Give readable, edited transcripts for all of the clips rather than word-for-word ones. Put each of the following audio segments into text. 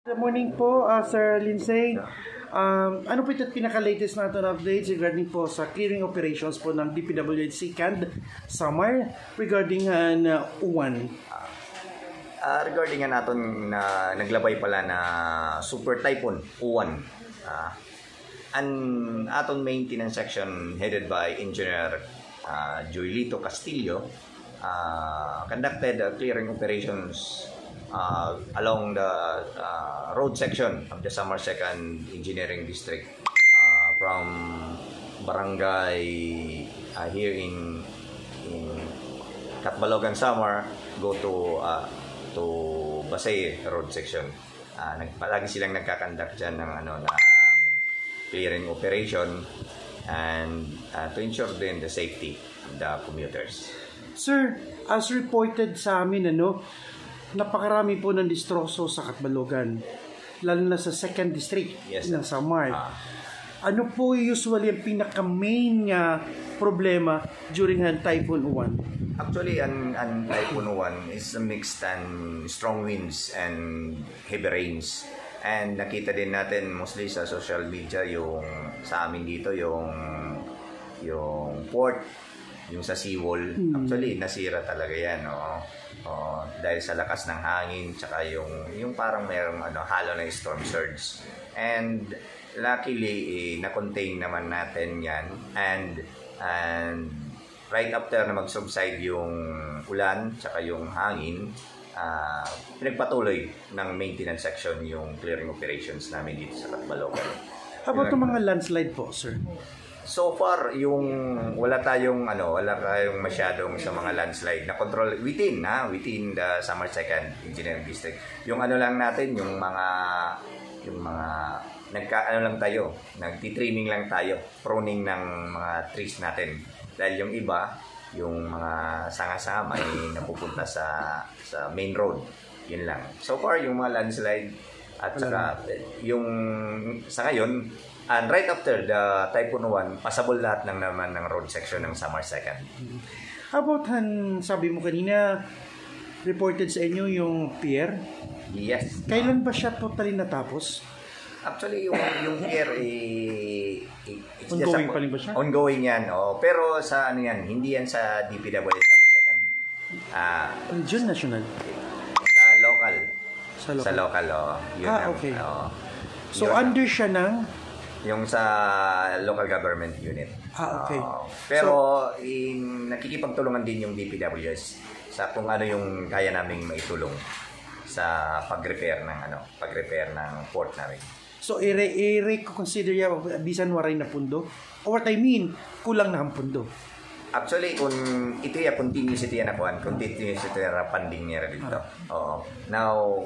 Good morning po, Sir Lindsay. Ano po ito pinaka-latest natin updates regarding po sa clearing operations po ng DPWH CAND Samar regarding uwan? Regarding natin na naglabay pala na Super Typhoon Uwan. An aton maintenance section headed by Engineer Joelito Castillo conducted clearing operations along the road section of the Samar 2nd Engineering District from barangay here in Catbalogan, Samar, go to Basay Road section. Palagi silang nagkakandak dyan ng clearing operation and to ensure din the safety of the commuters. Sir, as reported sa amin, napakarami po ng distroso sa Catbalogan, lalo na sa 2nd District ng Samar. Ano po usually ang pinaka-main problema during Typhoon Uwan? Actually, an Typhoon Uwan is a mixed and strong winds and heavy rains. And nakita din natin mostly sa social media yung sa amin dito yung port, yung sa seawall. Actually, nasira talaga yan, dahil sa lakas ng hangin tsaka yung parang mayroong halo na storm surge. And luckily na-contain naman natin yan and right after na mag-subside yung ulan tsaka yung hangin, pinagpatuloy ng maintenance section yung clearing operations namin dito sa Catbalogan. How about yung mga landslide po, sir? So far, wala tayong masyadong sa mga landslide na control within the Samar 2nd Engineering District. Yung lang natin, yung mga nagti-trimming lang tayo, pruning ng mga trees natin. Dahil yung iba, yung mga sanga-sanga ay napupunta sa main road. Yun lang. So far, yung mga landslide at saka yung sa ngayon, and right after the Typhoon Uwan, passable lahat naman ng road section ng Samar 2nd. How about sabi mo kanina, reported sa inyo yung pier? Yes. Kailan ba siya totally natapos? Actually, yung pier ongoing pa rin ba siya? Ongoing yan, pero sa yan, hindi yan sa DPWH Samar 2nd. Region national? Sa local. Sa local, yun okay. So, yun, under siya ng? Yung sa local government unit. Okay. Pero nakikipagtulungan din yung DPWH sa kung ano yung kaya naming maitulong sa pag-repair ng port namin. So, i-consider yan bisan waray na pundo? Or what I mean, kulang na ang pundo? Actually, kung ito continuousity na continuousity na funding niya dito. Now,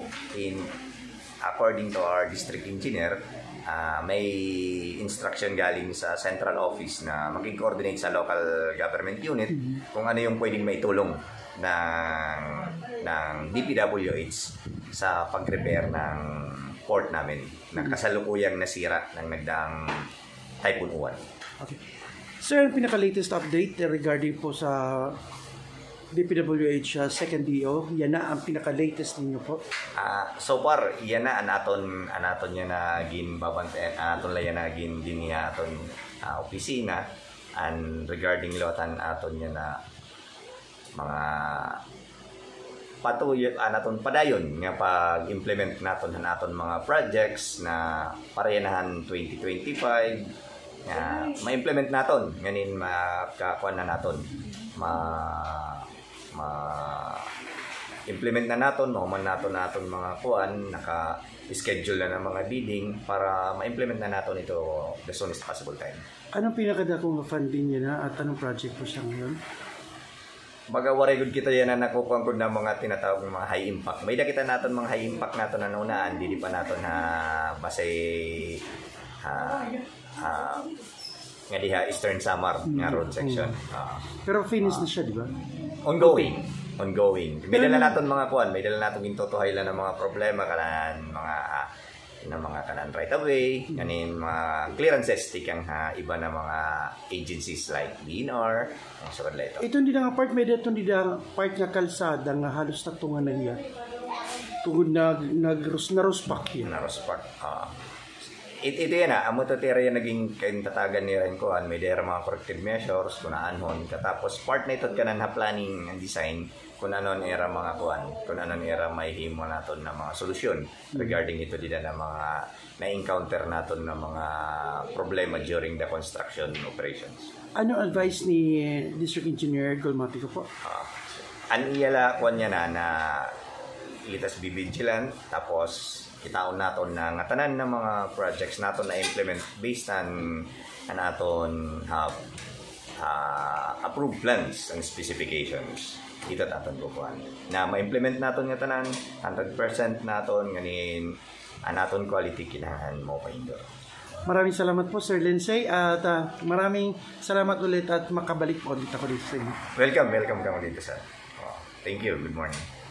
according to our district engineer, may instruction galing sa central office na mag-coordinate sa local government unit kung ano yung pwedeng maitulong ng DPWH sa pag-repair ng port namin na kasalukuyang nasira ng nagdaang Typhoon Uwan. Okay. Sir, ang pinaka-latest update regarding po sa DPWH 2nd DO, yan na ang pinaka-latest ninyo po? So far, yan na anaton niya na ginbabantayan, anaton layan na din niya aton opisina, and regarding lotan aton niya na mga patuloy anaton padayon nga pag-implement naton mga projects na parehanahan 2025 nga ma-implement naton nganin makakuan na naton implement na naton naton mga kuan, naka-schedule na ng mga bidding para ma-implement na naton ito the soonest possible time. Anong pinakadakong funding niya na at anong project po siya ngayon? Magawaray gud kita yan na nakukuha ko ng mga tinatawag ng mga high impact. May nakita naton mga high impact naton na unaan, di pa naton na Basay nga diha Eastern Samar nga road section. Pero finish na siya, di ba? Ongoing. May dala naton mga kuan, may dala naton gintutuhay lang ng mga problema kanan mga right away, kanin mga clearances tikang iba na mga agencies like DNR, so ito. Ito hindi na part may dito hindi na part nga kalsada nga halos tatungan na niya. tungod naruspak yun. Naruspak. Ito yan amo to tira yan naging kaintatagan ni rin ko may dera mga corrective measures kung naanhon katapos part na ito ka na planning and design kung ano era mga kuan kung ano era may himo naton na mga solusyon regarding ito din na mga na-encounter naton na mga problema during the construction operations. Ano advice ni District Engineer Golmatico po? Aniyala kuan niya na itas be vigilant tapos kitaon naton na nga tanan ng mga projects naton na implement based on naton have approved plans and specifications ito taton ko kuan na ma-implement naton nga tanan 100% naton nganin naton quality kinahanglan mo pa indoor. Maraming salamat po Sir Lindsay at maraming salamat ulit at makabalik po ulit ako dito sa inyo. Welcome ka mo dito sir. Thank you. Good morning.